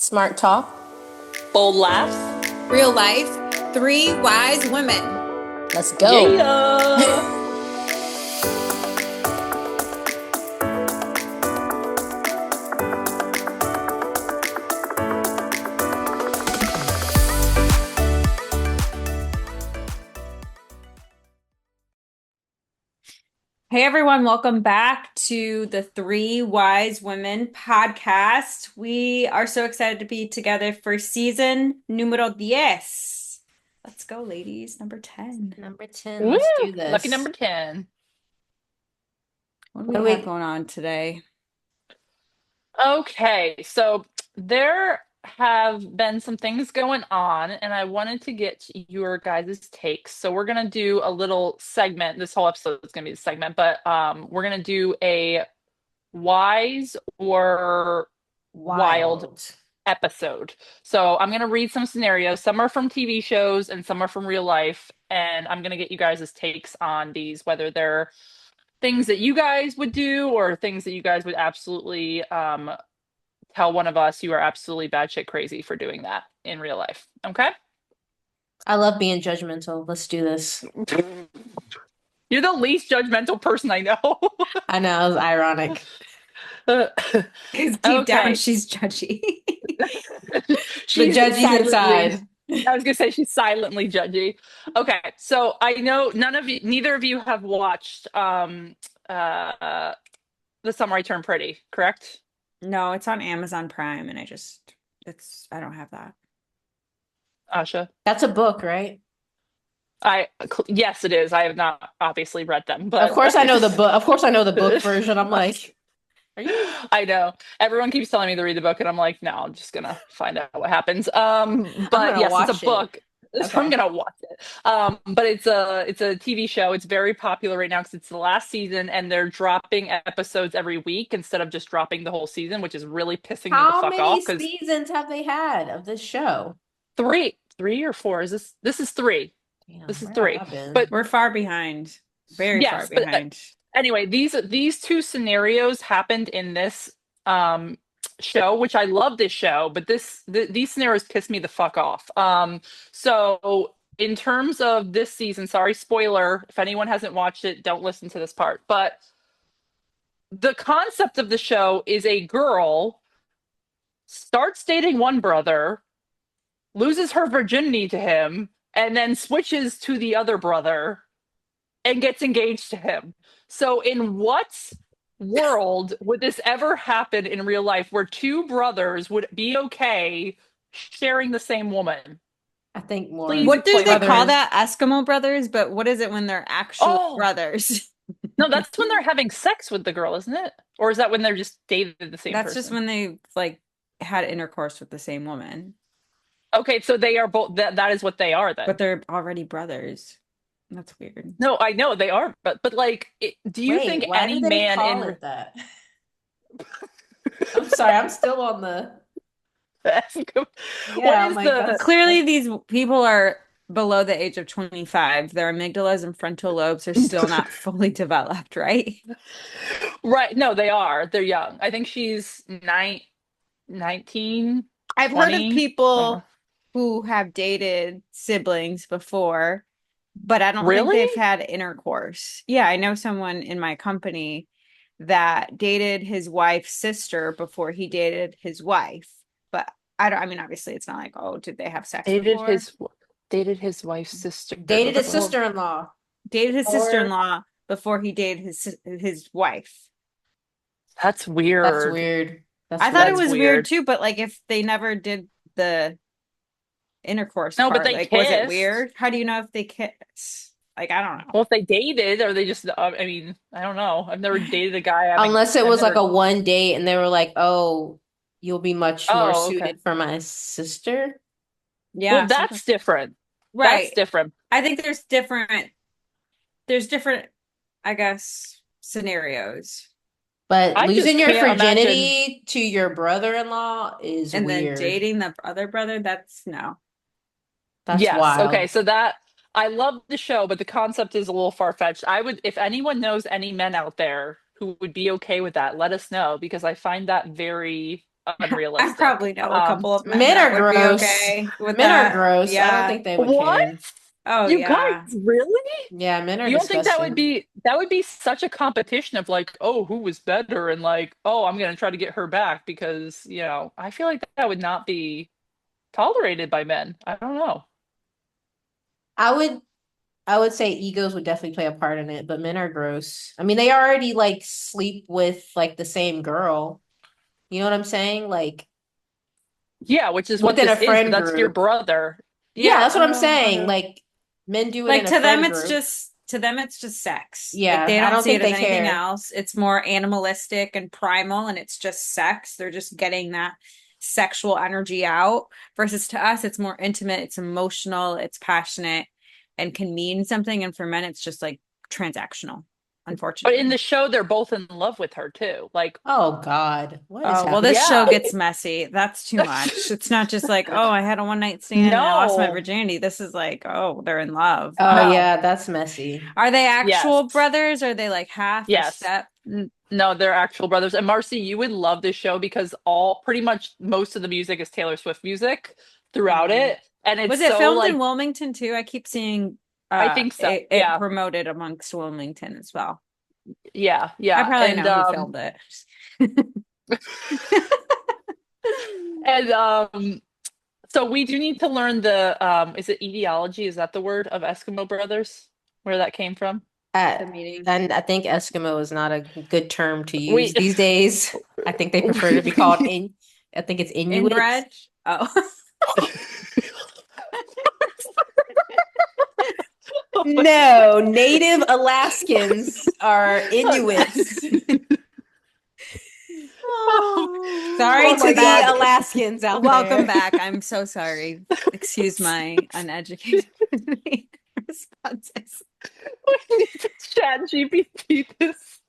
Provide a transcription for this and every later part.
Smart talk. Bold laughs. Real life, three wise women. Let's go. Yeah. Hey everyone, welcome back to the Three Wise Women podcast. We are so excited to be together for season numero 10. Let's go, ladies. Number 10. Number 10. Woo! Let's do this. Lucky number 10. What do we have going on today? Okay, so there have been some things going on, and I wanted to get your guys' takes. So we're gonna do a little segment. This whole episode is gonna be a segment, but we're gonna do a wise or wild episode. So I'm going to read some scenarios. Some are from TV shows and some are from real life. And I'm going to get you guys' takes on these, whether they're things that you guys would do or things that you guys would absolutely tell one of us you are absolutely bad shit crazy for doing that in real life. Okay? I love being judgmental. Let's do this. You're the least judgmental person I know. I know, it was ironic. Because deep down, she's judgy. She's the judgy inside. I was gonna say she's silently judgy. Okay, so I know neither of you have watched The Summer I Turned Pretty, correct? No, it's on Amazon Prime, and I don't have that. Asha? That's a book, right? Yes, it is. I have not obviously read them, but of course I know the book. Of course I know the book version. I'm like, are you? I know. Everyone keeps telling me to read the book, and I'm like, no, I'm just gonna find out what happens. But yes, it's a book. Okay. I'm gonna watch it. But it's a TV show. It's very popular right now because it's the last season, and they're dropping episodes every week instead of just dropping the whole season, which is really pissing me the fuck off. How many seasons have they had of this show? Three or four? Is this? This is three. Damn, this is three. But we're far behind. Very far behind. Anyway, these two scenarios happened in this show, which I love this show, but these scenarios piss me the fuck off. So in terms of this season, sorry, spoiler, if anyone hasn't watched it, don't listen to this part. But the concept of the show is a girl starts dating one brother, loses her virginity to him, and then switches to the other brother and gets engaged to him. So in what world would this ever happen in real life where two brothers would be okay sharing the same woman? I think more. What do they call that? Eskimo brothers? But what is it when they're actual brothers? No, that's when they're having sex with the girl, isn't it? Or is that when they're just dated the same person? That's just when they like had intercourse with the same woman. Okay, so they are both that is what they are then. But they're already brothers. That's weird. No, I know they are, but like, do you think any man in that? I'm sorry, I'm still on the. Clearly, these people are below the age of 25. Their amygdalas and frontal lobes are still not fully developed, right? Right. No, they are. They're young. I think she's 19. I've heard of people who have dated siblings before, but I don't think they've had intercourse. Yeah, I know someone in my company that dated his wife's sister before he dated his wife. But I mean, obviously it's not like, oh, did they have sex before? Dated his wife's sister. Dated his sister-in-law. Dated his sister-in-law before he dated his wife. That's weird. That's weird. I thought it was weird too, but like if they never did the intercourse part, but they like, kissed. Was it weird? How do you know if they kiss? Like, I don't know. Well, if they dated, or they just, I mean, I don't know. I've never dated a guy. Unless it was like a one date and they were like, oh, you'll be much more suited for my sister. Yeah. Well, that's different. Right. That's different. I think there's different, I guess, scenarios. But losing your virginity to your brother-in-law is and weird. Then dating the other brother, that's no. That's wild. Okay, so that I love the show, but the concept is a little far-fetched. I would, if anyone knows any men out there who would be okay with that, let us know, because I find that very unrealistic. I probably know a couple of men are that would be gross. okay with Men that. are gross. I don't Yeah. think they would What? care. Oh You yeah. guys, really? Yeah, men are You don't think disgusting. that would be such a competition of like, oh, who was better and like, oh, I'm gonna try to get her back because, I feel like that would not be tolerated by men. I don't know. I would I would say egos would definitely play a part in it, but men are gross. I mean, they already like sleep with like the same girl. You know what I'm saying? Like Yeah, which is what within a this is, but friend that's your group. brother. Yeah, Yeah. that's what I'm saying. Like men do it Like in a friend group. to them it's just sex. Like Yeah, they I don't don't see think it as they anything care. else. It's more animalistic and primal and it's just sex. They're just getting that sexual energy out versus to us it's more intimate, it's emotional, it's passionate and can mean something and for men it's just like transactional, But in unfortunately. the show, they're both in love with her too. Like, Oh God, what is Oh, well, this happening? show yeah, gets messy. That's too much. It's not just like, oh, I had a one night stand and I lost my no, virginity. This is like, oh, they're in love. Oh Wow. yeah, that's messy. Are they yes, actual brothers? Are they like half or yes. step? No, they're actual brothers. And Marcy, you would love this show because pretty much most of the music is Taylor Swift music throughout Mm. it. And it's Was it so filmed in like, Wilmington too? I keep seeing I think so. it Yeah. promoted amongst Wilmington as well. Yeah. I Yeah. probably know who filmed it. And so we do need to learn the is it etiology? Is that the word of Eskimo brothers? Where that came from? The Uh, meeting. and I think Eskimo is not a good term to use We these days. I think they prefer to be called I think it's Inuit. Inbred? Oh. No, native Alaskans are Inuits. Sorry Oh to my the God. Alaskans out Welcome there. back. I'm so sorry. Excuse my uneducated responses. We need to chat GPT this.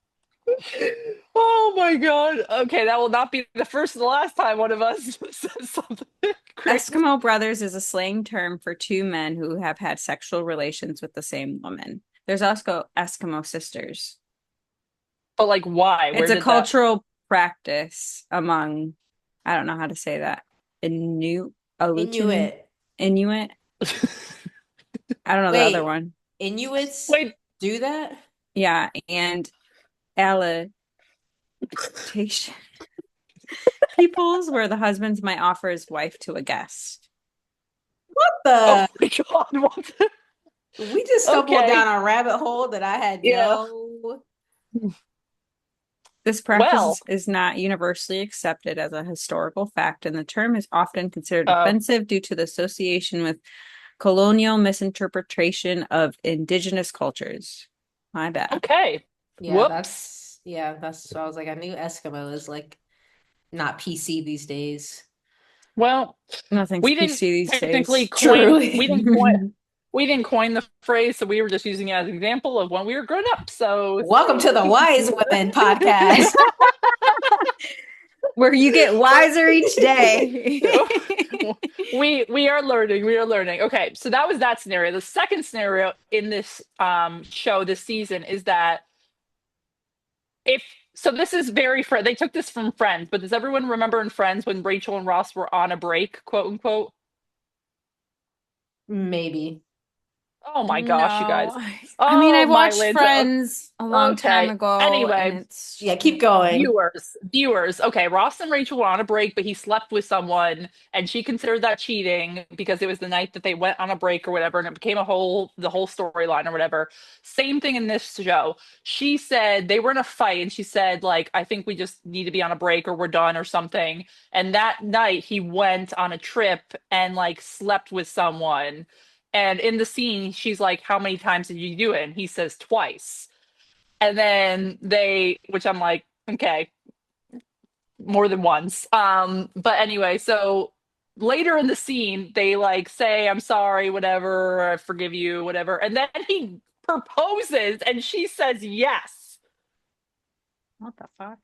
Oh my God. Okay, that will not be the first and the last time one of us says something crazy. Eskimo brothers is a slang term for two men who have had sexual relations with the same woman. There's also Eskimo sisters. But like, why? Where It's a did that? cultural practice among, I don't know how to say that. Aleutian, Inuit. Inuit. I don't know the other Wait, one. Inuits Wait, Yeah, and allocation peoples where the husbands might offer his wife to a guest. oh the my God, what? we just stumbled Okay. down a rabbit hole that I had Yeah. no. This Well, practice is not universally accepted as a historical fact, and the term is often considered uh, offensive due to the association with colonial misinterpretation of indigenous cultures. My bad. okay. Yeah, Whoops. that's so I was like, I knew Eskimo is like not PC these days. Well, Nothing's we didn't PC these technically days. coin we didn't coin Truly. we didn't coin the phrase, so we were just using it as an example of when we were grown up. So Welcome to the Wise Women podcast. Where you get wiser each day. we are learning. We are learning. Okay, so that was that scenario. The second scenario in this show this season is that if so this is very they took this from Friends, but does everyone remember in Friends when Rachel and Ross were on a break, quote unquote? Maybe. Oh my gosh, you guys. No. I mean, I Oh my watched Linda. Friends a long time Okay. ago, and Anyway, it's Yeah, keep going. viewers. Okay, Ross and Rachel were on a break, but he slept with someone, and she considered that cheating because it was the night that they went on a break or whatever, and it became the whole storyline or whatever. Same thing in this show. She said they were in a fight, and she said, like, I think we just need to be on a break or we're done or something. And that night he went on a trip and like slept with someone. And in the scene, she's like, how many times did you do it? And he says twice. And then which I'm like, okay, more than once. But anyway, so later in the scene, they like say, I'm sorry, whatever, I forgive you, whatever. And then he proposes and she says yes. what the fuck?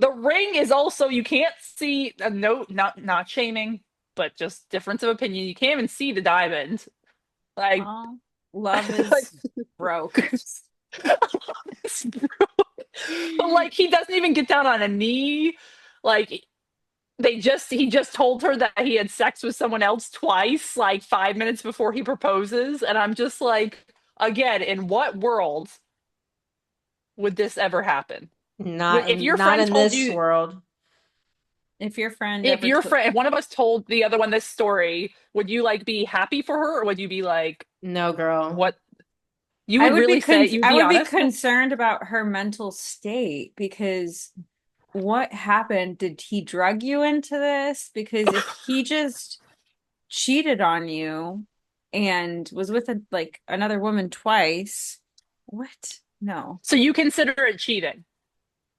The ring is also, you can't see a note, not shaming, but just difference of opinion. You can't even see the diamond. Like, Oh, love like is broke. but like he doesn't even get down on a knee. Like he just told her that he had sex with someone else twice, like 5 minutes before he proposes. And I'm just like, again, in what world would this ever happen? If your Not friend in told this you, world. If your friend if ever your told, friend, if one of us told the other one this story, would you like be happy for her, or would you be like, No, girl. what? You would really say, you'd I be would be honest? concerned about her mental state because what happened? Did he drug you into this? Because if he just cheated on you and was with like another woman twice, what? No. So you consider it cheating?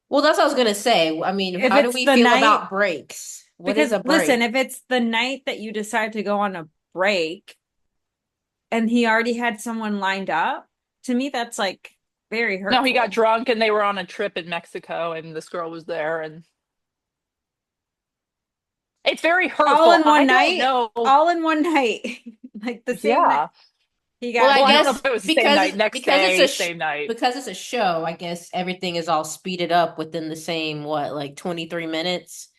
Well, that's what I was gonna say. I mean, If how do it's we the feel night, about breaks? What is because a listen, break? if it's the night that you decide to go on a break and he already had someone lined up, to me that's like very No, he got hurtful. drunk and they were on a trip in Mexico and this girl was there and it's very All hurtful. in I one don't night, know. all in one night. Like the same night Yeah. he Well, got I Well, I don't know guess if it was the same night, next because it's day, a same night. because it's a show, I guess everything is all speeded up within the same what, like 23 minutes.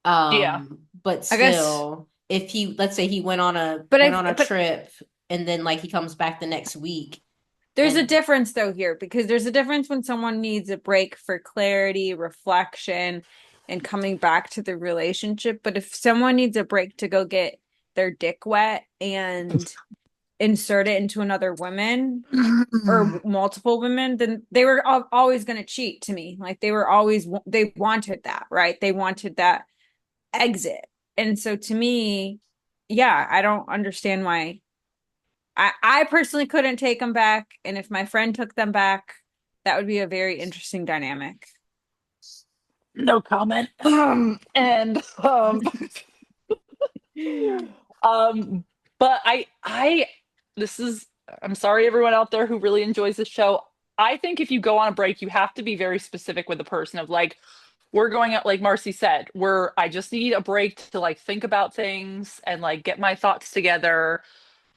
Yeah. But I guess, still, if he let's say he but went I on a but trip and then like he comes back the next week there's a and difference though here because there's a difference when someone needs a break for clarity, reflection, and coming back to the relationship. But if someone needs a break to go get their dick wet and insert it into another woman or multiple women, then they were always going to cheat to me. Like they were always, they wanted that, right? They wanted that exit. And so to me, yeah, I don't understand why I personally couldn't take them back. And if my friend took them back, that would be a very interesting dynamic. No comment. And um but I this is I'm sorry everyone out there who really enjoys this show. I think if you go on a break, you have to be very specific with the person of like we're going out like Marcy said, where I just need a break to like think about things and like get my thoughts together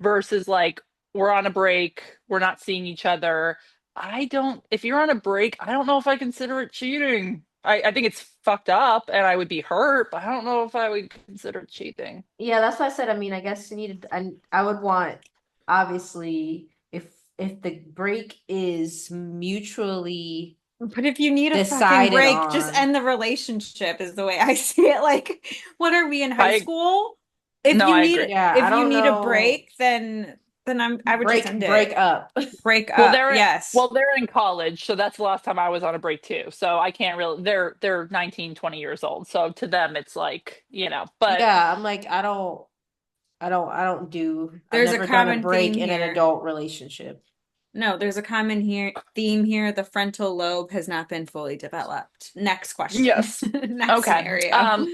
versus like we're on a break, we're not seeing each other. I don't, if you're on a break, I don't know if I consider it cheating. I think it's fucked up and I would be hurt, but I don't know if I would consider it cheating. yeah, that's why I said, I mean, I guess you needed I would want obviously if the break is mutually But if you need a fucking decided break, just on. end the relationship is the way I see it. Like, what are we in high I school? no, I agree. Yeah, I If you don't need a know. break, then I would just end Break it. up. Break Well, up. Yes. they're in college, so that's the last time I was on a break too. So I can't really they're 19, 20 years old. So to them it's like, but Yeah, I'm like, I've There's a never done a common break theme in an here. adult relationship. No, there's a common here theme here. The frontal lobe has not been fully developed. Next question. yes. Next Okay. scenario.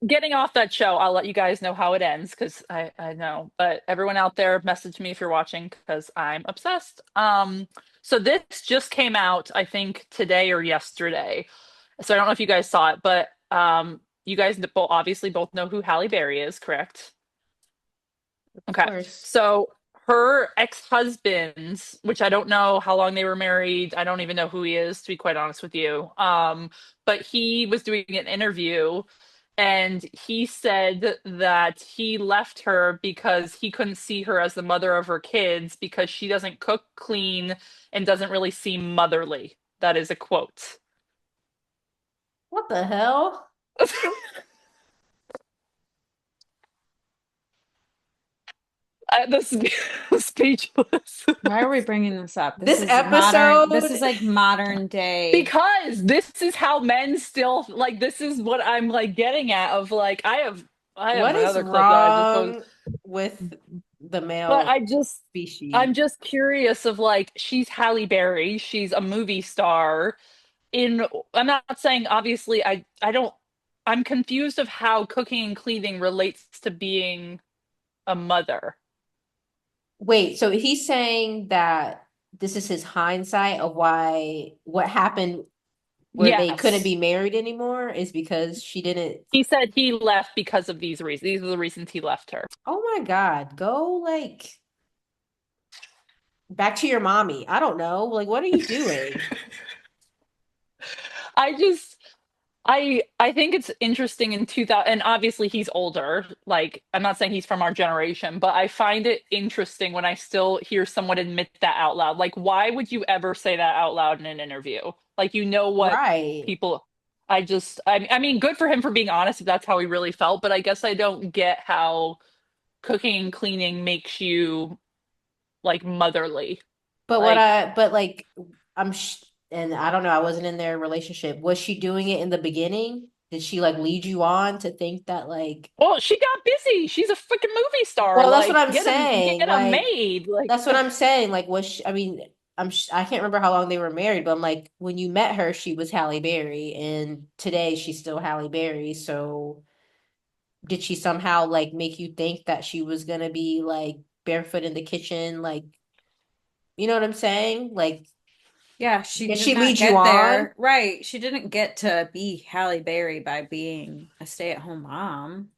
Getting off that show, I'll let you guys know how it ends because I know. But everyone out there, message me if you're watching because I'm obsessed. So this just came out, I think today or yesterday. So I don't know if you guys saw it, but you guys obviously both know who Halle Berry is, correct? Of Okay. course. So her ex-husband, which I don't know how long they were married, I don't even know who he is, to be quite honest with you. But he was doing an interview and he said that he left her because he couldn't see her as the mother of her kids because she doesn't cook, clean, and doesn't really seem motherly. That is a quote. What the hell? This is speechless. Why are we bringing this up? This This is modern. This is episode, like modern day. Because this is how men still like this is what I'm like getting at of like I have what is another clip that I just posted, wrong with the but male I'm species? just curious of like she's Halle Berry, she's a movie star in I'm not saying obviously I don't I'm confused of how cooking and cleaning relates to being a mother. Wait, so he's saying that this is his hindsight of why what happened where they couldn't Yes. be married anymore is because she didn't. He said he left because of these reasons. These are the reasons he left her. Oh my God, go like back to your mommy. I don't know. Like, what are you doing? I just I think it's interesting in 2000, and obviously he's older. Like, I'm not saying he's from our generation, but I find it interesting when I still hear someone admit that out loud. Like, why would you ever say that out loud in an interview? Like, you know what Right. people, I mean, good for him for being honest if that's how he really felt, but I guess I don't get how cooking and cleaning makes you like motherly. Like, But like, and I don't know, I wasn't in their relationship. Was she doing it in the beginning? Did she like lead you on to think that like, well, she got busy. She's a freaking movie star. well, that's what Like, I'm saying. get a Like, maid. Like, that's what I'm saying. Like, was she, I mean, I can't remember how long they were married, but I'm like, when you met her, she was Halle Berry, and today she's still Halle Berry. So did she somehow like make you think that she was gonna be like barefoot in the kitchen? Like, you know what I'm saying? Like, Yeah, she did did she not lead you get on? there. Right. She didn't get to be Halle Berry by being a stay-at-home mom.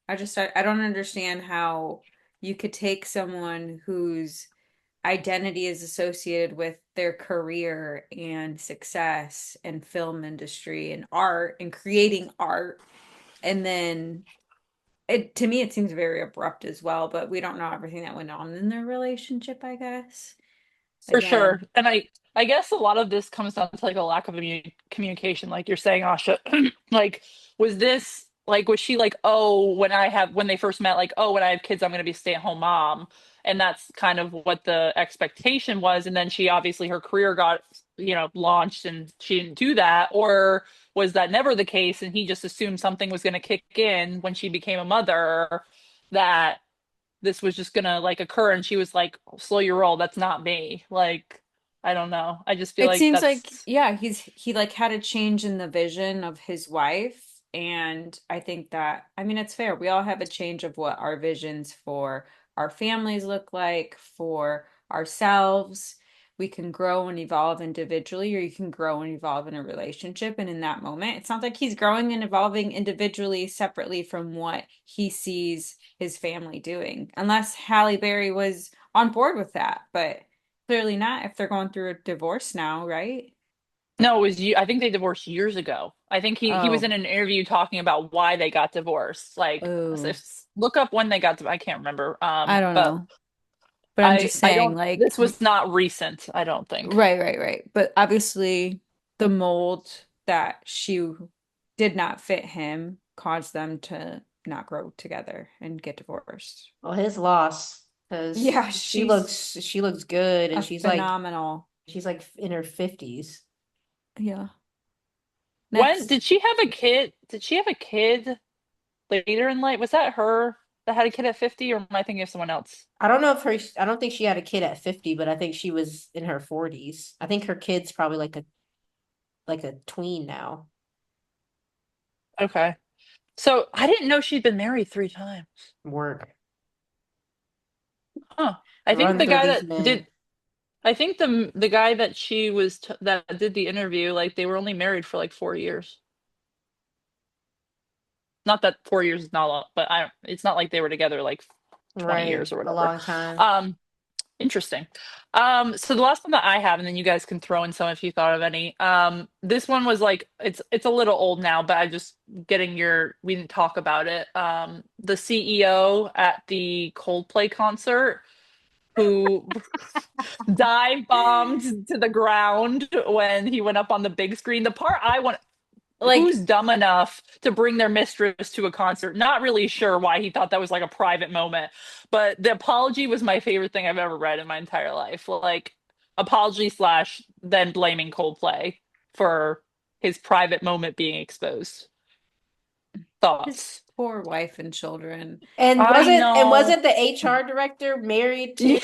I don't understand how you could take someone whose identity is associated with their career and success and film industry and art and creating art, and then it to me it seems very abrupt as well, but we don't know everything that went on in their relationship, I guess. for sure. Again. And I guess a lot of this comes down to like a lack of communication, like you're saying, Asha. Like, was she like, oh, when they first met, like, oh, when I have kids, I'm going to be a stay-at-home mom, and that's kind of what the expectation was. And then she obviously her career got launched, and she didn't do that, or was that never the case, and he just assumed something was going to kick in when she became a mother, that this was just gonna like occur, and she was like, slow your roll, that's not me. Like, I don't know, I just feel It like seems like, that's yeah, he like had a change in the vision of his wife. And I think that, I mean, it's fair. We all have a change of what our visions for our families look like, for ourselves. We can grow and evolve individually, or you can grow and evolve in a relationship. And in that moment, it's not like he's growing and evolving individually, separately from what he sees his family doing, unless Halle Berry was on board with that. But clearly not if they're going through a divorce now, right? no, it was you. I think they divorced years ago. I think he was Oh, in an interview talking about why they got divorced. Like, oh, look up when they got I can't remember. I don't But know. But I'm just I saying, don't, like, this was not recent, I don't think. right, right, right. But obviously, the mold that she did not fit him caused them to not grow together and get divorced. Well, his loss, because Yeah, she's she looks good, and a phenomenal. she's like in her 50s. Yeah. When Next. did she have a kid? Did she have a kid later in life? Was that her that had a kid at 50, or am I thinking of someone else? I don't think she had a kid at 50, but I think she was in her 40s. I think her kid's probably like a tween now. Okay. So I didn't know she'd been married 3 times. Work. Huh. I think Run the through guy these that men. did I think the guy that she was that did the interview, like they were only married for like 4 years. Not that 4 years is not a lot, but I it's not like they were together like 20 Right. years or A whatever. long time. Um, Interesting. So the last one that I have, and then you guys can throw in some if you thought of any. This one was like it's a little old now, but I just getting your we didn't talk about it. The CEO at the Coldplay concert who dive bombed to the ground when he went up on the big screen. The part I want, who's Like, dumb enough to bring their mistress to a concert? Not really sure why he thought that was like a private moment, but the apology was my favorite thing I've ever read in my entire life. Like, apology slash then blaming Coldplay for his private moment being exposed. his Thoughts? poor wife and children. I And know. wasn't the HR director married too?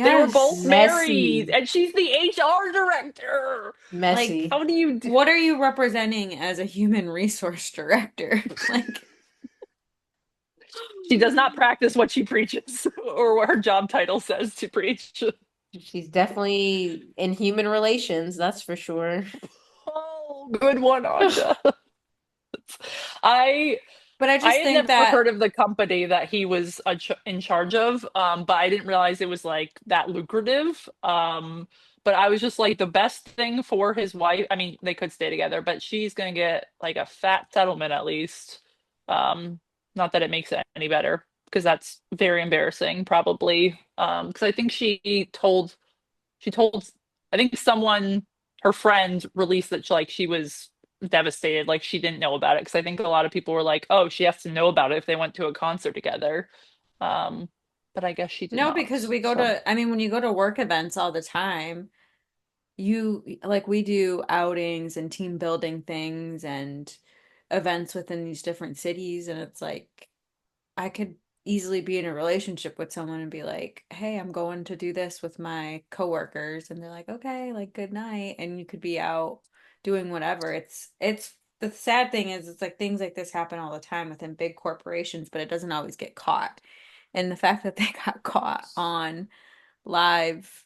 They were both Yes. married, Messy. and she's the HR director. Like, Messy. how do you do? What are you representing as a human resource director? Like, She does not practice what she preaches, or what her job title says to preach. She's definitely in human relations, that's for sure. Oh, good one, Asha. I but I I just had think never that heard of the company that he was in charge of, but I didn't realize it was like that lucrative. But I was just like, the best thing for his wife, I mean, they could stay together, but she's gonna get like a fat settlement at least. Um, Not that it makes it any better, because that's very embarrassing, probably. Because I think she told, I think someone, her friend, released that she was devastated, like she didn't know about it. Because I think a lot of people were like, "Oh, she has to know about it if they went to a concert together." Um, but I guess she did No, not. because we go So to, I mean, when you go to work events all the time, you like we do outings and team building things and events within these different cities, and it's like I could easily be in a relationship with someone and be like, "Hey, I'm going to do this with my coworkers," and they're like, "Okay, like good night," and you could be out doing whatever. It's the sad thing is it's like things like this happen all the time within big corporations, but it doesn't always get caught. And the fact that they got caught on live,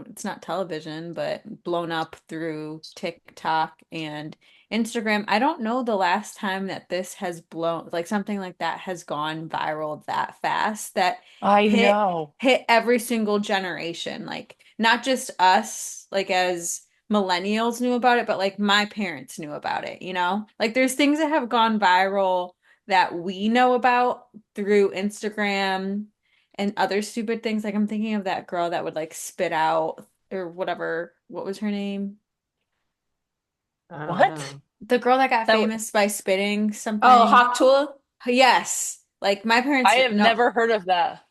it's not television, but blown up through TikTok and Instagram. I don't know the last time that this has blown, like something like that has gone viral that fast that I hit know. hit every single generation. Like not just us, like as millennials knew about it, but like my parents knew about it, you know? Like there's things that have gone viral that we know about through Instagram and other stupid things. Like I'm thinking of that girl that would like spit out or whatever. What was her name? I don't What? know. The girl that got That famous by spitting Oh, something. Hawk Tuah? Yes. Like my I parents have know. never heard of that.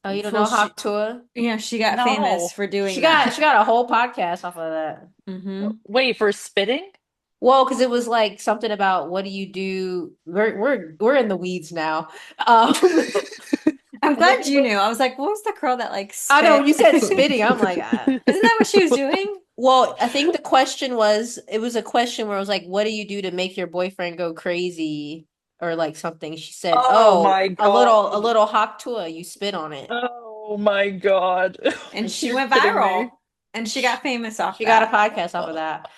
Oh, you don't Well, know Hawk Tuah? she got famous No. for She doing got that. she got a whole podcast off of that. Hmm. Wait, for spitting? Well, because it was like something about what do you do? We're in the weeds now. I'm And then glad you knew. I was like, what was the girl that like I know spit? you said Isn't spitting. I'm like, that what she was doing? well, I think the question was it was a question where it was like, what do you do to make your boyfriend go crazy or like something? She said, Oh oh, my a God. little Hawk Tuah, you spit on it, Oh my God. And she You're went kidding me. viral and she got famous off she got a that. podcast off of that.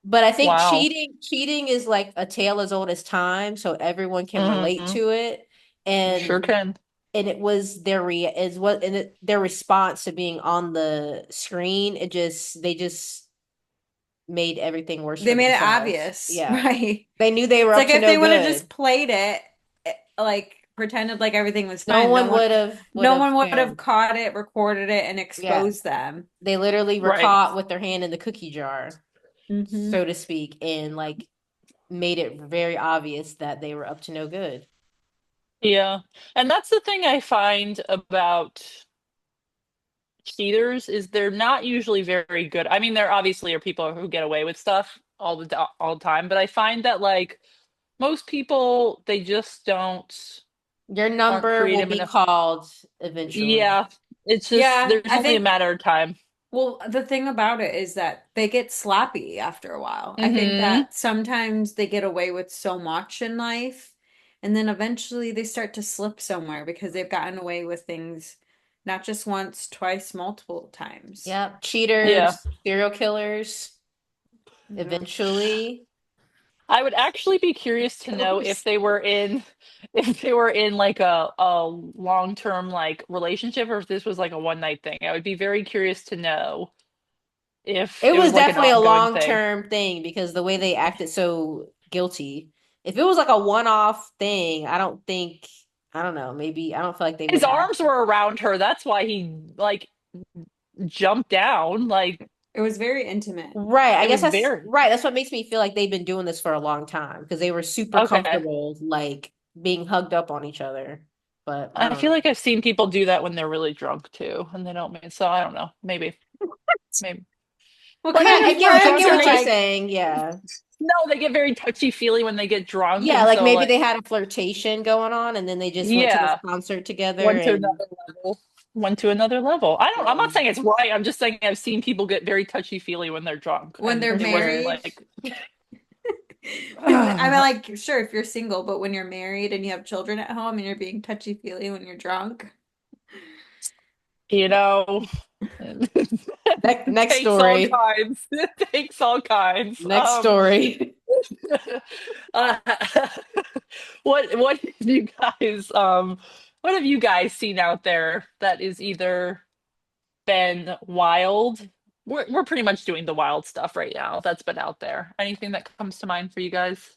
But I think Wow. cheating is like a tale as old as time, so everyone can relate Hmm. to it. Sure And can. it was their response to being on the screen. They just made everything worse They for made it themselves. obvious, Yeah. right? They knew they were It's up like to if no they would have just good. played it, like pretended like everything was No fine, one would no have one would have cared. caught it, recorded it, and Yeah. exposed them. They literally were Right. caught with their hand in the cookie jar, Hmm. so to speak, and like made it very obvious that they were up to no good. Yeah. And that's the thing I find about cheaters is they're not usually very good. I mean, there obviously are people who get away with stuff all the time, but I find that like most people, they just Your aren't number will creative be enough. called eventually. Yeah, it's just Yeah, there's I only a think, matter of time. well, the thing about it is that they get sloppy after a while. I think Hmm. that sometimes they get away with so much in life, and then eventually they start to slip somewhere because they've gotten away with things not just once, twice, multiple times. Yep. Yeah. Cheaters, serial killers, Yeah. eventually. I would actually be curious to know if Killers. they were in if they were in like a long-term like relationship, or if this was like a one night thing. I would be very curious to know if It it was was like an definitely a ongoing thing. long-term thing because the way they acted so guilty. If it was like a one-off thing, I don't know, maybe I don't feel like they His would act. arms were around her. That's why he like jumped down. Like It was very intimate. Right. I it guess was that's very right. That's what makes me feel like they've been doing this for a long time because they were super okay. comfortable, like being hugged up on each other. But I I don't feel know. like I've seen people do that when they're really drunk too, and they don't mean so. I don't know. Maybe. What Like I, kind when of I you get get I drunk, friends get you're are what you're just like, saying. Yeah. no. They get very touchy feely when they get drunk, Yeah, and like so maybe like they had a flirtation going on and then they just went to this yeah. concert together Went to and another level. Went to another level. I'm yeah, not saying it's right. I'm just saying I've seen people get very touchy-feely when they're drunk. when And they're for it wasn't sure. married. like I mean, like, sure, if you're single, but when you're married and you have children at home and you're being touchy-feely when you're drunk. you know, it Next takes all story. kinds. It takes all kinds. Next story. Uh, what have you guys what have you guys seen out there that is either been wild. We're pretty much doing the wild stuff right now that's been out there. Anything that comes to mind for you guys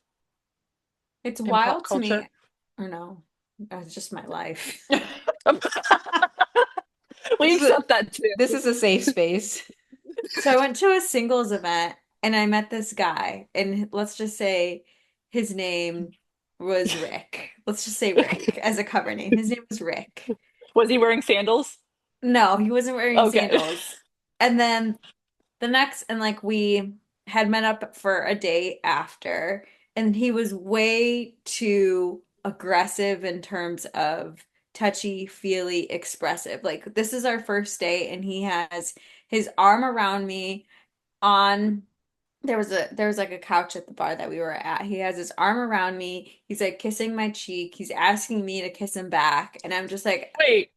It's in pop wild to culture? me. Or no, that's just my life. We This is a, accept that too. this is a safe space. So I went to a singles event and I met this guy, and let's just say his name was Rick. Let's just say Rick as a cover name. His name was Rick. Was he wearing sandals? No, he wasn't wearing Okay. sandals. And then and like we had met up for a date after, and he was way too aggressive in terms of touchy, feely, expressive. Like this is our first date, and he has his arm around me on there was like a couch at the bar that we were at. He has his arm around me. He's like kissing my cheek. He's asking me to kiss him back, and Wait,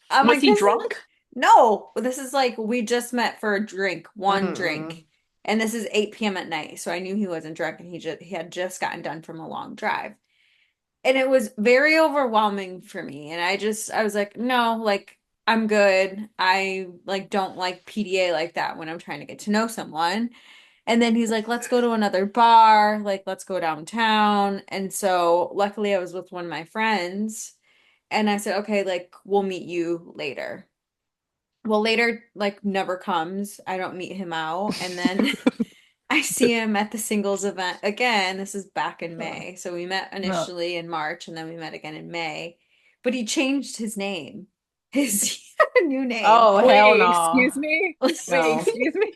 I'm was like, he this is drunk? no, this is like we just met for a drink, one Mm-mm. drink. And this is 8 p.m. at night, so I knew he wasn't drunk and he had just gotten done from a long drive. And it was very overwhelming for me. And I was like, no, like I'm good. I like don't like PDA like that when I'm trying to get to know someone. And then he's like, let's go to another bar, like let's go downtown. And so luckily I was with one of my friends and I said, okay, like we'll meet you later. Well, later like never comes. I don't meet him out. And then I see him at the singles event again. This is back in Uh, May. So we met uh, initially in March and then we met again in May. But he changed his name. His he had a new name. Oh, hell Wait, no. excuse me? Wait, No. excuse me?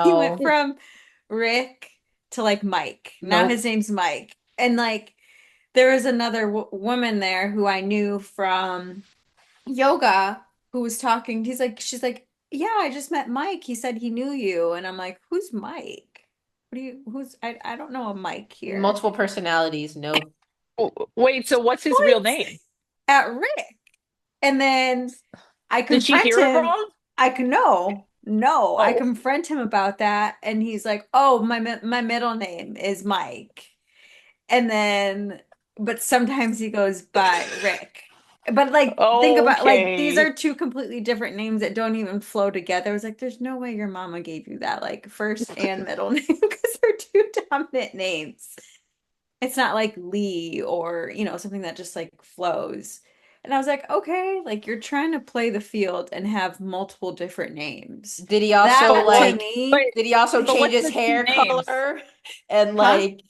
He went No. from Rick to like Mike. Now Nope. his name's Mike. And like there was another woman there who I knew from yoga who was talking. She's like, yeah, I just met Mike. He said he knew you. And I'm like, who's Mike? I don't know a Mike here. Multiple personalities. Nope. Wait, so what's his real Points name? at Rick. And then I Did she confront hear it him. wrong? No, I Oh, confront him about that. And he's like, oh, my middle name is Mike. And then, but sometimes he goes by Rick. But like, think about like these okay. are two completely different names that don't even flow together. I was like, there's no way your mama gave you that like first and middle name because they're two dominant names. It's not like Lee or, something that just like flows. And I was like, okay, like you're trying to play the field and have multiple different names. Did he That also But to what? like, me, Wait, did he also but change what's his the two hair names? color? And huh? like,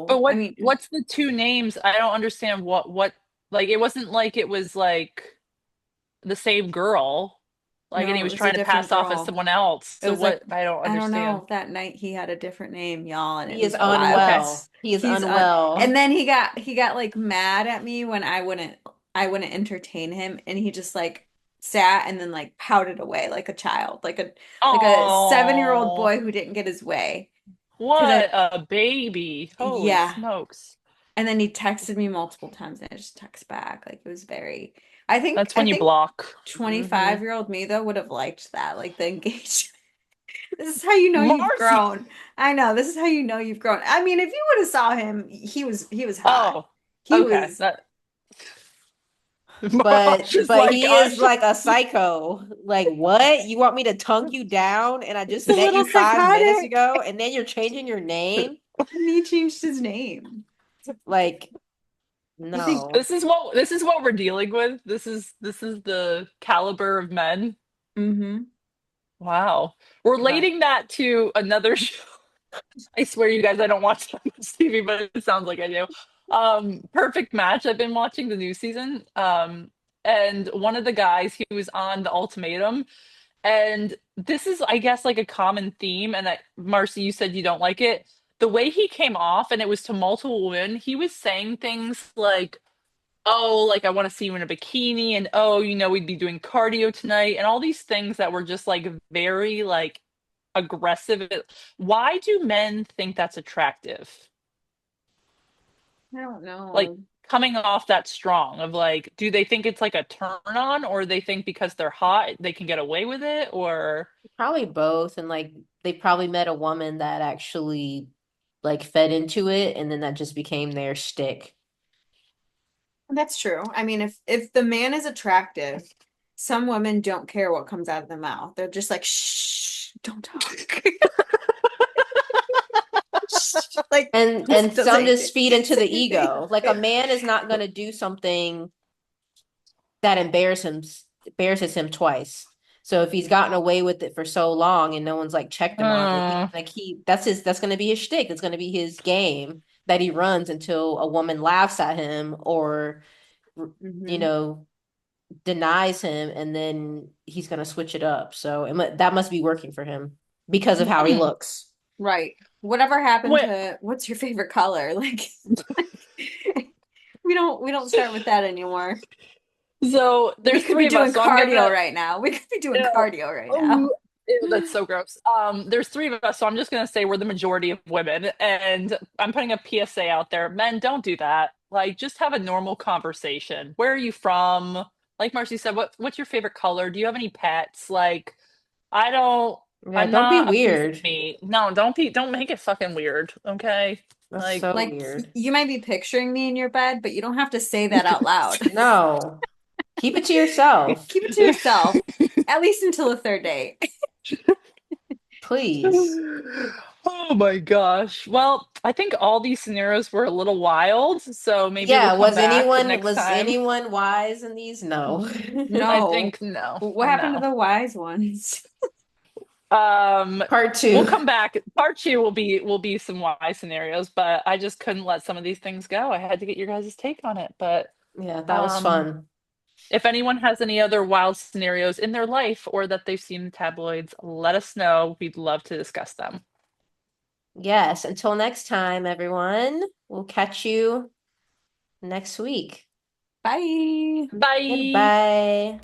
But No, I what? mean, What's the two names? I don't understand what. Like, it wasn't like it was like the same girl. Like, and he no, it was was a trying to different pass off as girl. someone else. It So was like, what? I don't I don't understand. know, that night he had a different name, y'all, and it he is was Okay. wild. unwell. He is He's un unwell. and then he got like mad at me when I wouldn't entertain him, and he just like sat and then like pouted away like a child, like a 7-year-old Oh, boy who didn't get his way. Because what a baby. Holy yeah, smokes. and then he texted me multiple times and I just text back. Like it was very That's I when you think block. 25-year-old me though would have liked that, like the engagement. This is how you know you've Marcy. grown. I know. This is how you know you've grown. I mean, if you would have saw him, he was hot. Oh, He okay. was That But Marsh is but like, he is like a psycho. Like, what? You want me to tongue you down and I just he's a met little you 5 minutes psychotic. ago and then you're changing your name? And he changed his name. Like, I think no. this is what we're dealing with. This is the caliber of men. mm-hmm. Wow. But Relating that to another show. I swear you guys, I don't watch that much TV, but it sounds like I do. Perfect Match. I've been watching the new season. And one of the guys, he was on the ultimatum. And this is, I guess, like a common theme. And that, Marcy, you said you don't like it. The way he came off, and it was to multiple women, he was saying things like, oh, like I want to see you in a bikini, and oh, we'd be doing cardio tonight, and all these things that were just like very like aggressive. Why do men think that's attractive? I don't Like know. coming off that strong of like, do they think it's like a turn on, or they think because they're hot they can get away with it, or Probably both. And like, they probably met a woman that actually like fed into it and then that just became their shtick. That's true. I mean, if the man is attractive some women don't care what comes out of their mouth. They're just like, shh, don't talk. Like, And don't some say just feed into say the ego. Like a man is not going to do something that embarrasses him twice. So if he's gotten away with it for so long and no one's like checked him on it, Uh, that's going to be his shtick. It's going to be his game that he runs until a woman laughs at him or you Mhm. know denies him, and then he's going to switch it up. So that must be working for him because of how he hmm. looks. Right. Whatever happened Wait, to what's your favorite color? Like we don't start with that anymore. so We there's could be three of us, doing so I'm cardio gonna. right now. We could be doing Ew, cardio right now. oh, ew, that's so gross. There's three of us, so I'm just gonna say we're the majority of women, and I'm putting a PSA out there. Men, don't do that. Like, just have a normal conversation. Where are you from? Like Marcy said, what's your favorite color? Do you have any pets? Like, I don't. Yeah, I'm don't be not a piece of weird. meat. No, don't make it fucking weird. Okay, That's like. so Like weird. you might be picturing me in your bed, but you don't have to say that out loud. No, keep it to yourself, Keep it to yourself, at least until the third date. please. Oh my gosh. Well, I think all these scenarios were a little wild, so maybe we'll Yeah, come back next was time. anyone wise in these? No. I No. think no, What happened to no. the wise ones? Um, Part we'll two. come back. Part two will be some wise scenarios, but I just couldn't let some of these things go. I had to get your guys' take on it. But Yeah, that was um, fun. if anyone has any other wild scenarios in their life or that they've seen in tabloids, let us know. We'd love to discuss them. Yes, until next time, everyone. We'll catch you next week. Bye. Bye. Goodbye.